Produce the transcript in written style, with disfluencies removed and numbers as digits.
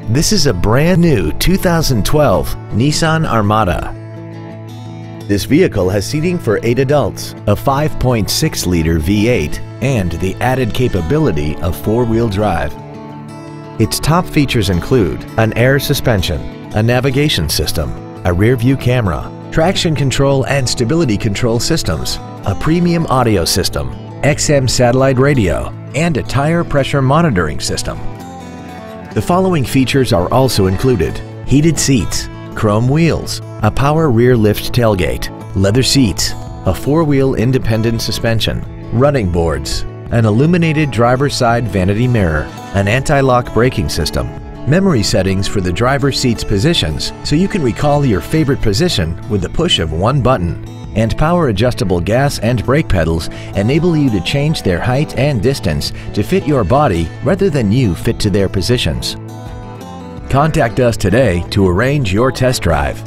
This is a brand new 2012 Nissan Armada. This vehicle has seating for 8 adults, a 5.6-liter V8, and the added capability of 4-wheel drive. Its top features include an air suspension, a navigation system, a rear-view camera, traction control and stability control systems, a premium audio system, XM satellite radio, and a tire pressure monitoring system. The following features are also included: heated seats, chrome wheels, a power rear lift tailgate, leather seats, a 4-wheel independent suspension, running boards, an illuminated driver's side vanity mirror, an anti-lock braking system, memory settings for the driver's seat's positions so you can recall your favorite position with the push of one button, and power adjustable gas and brake pedals enable you to change their height and distance to fit your body rather than you fit to their positions. Contact us today to arrange your test drive.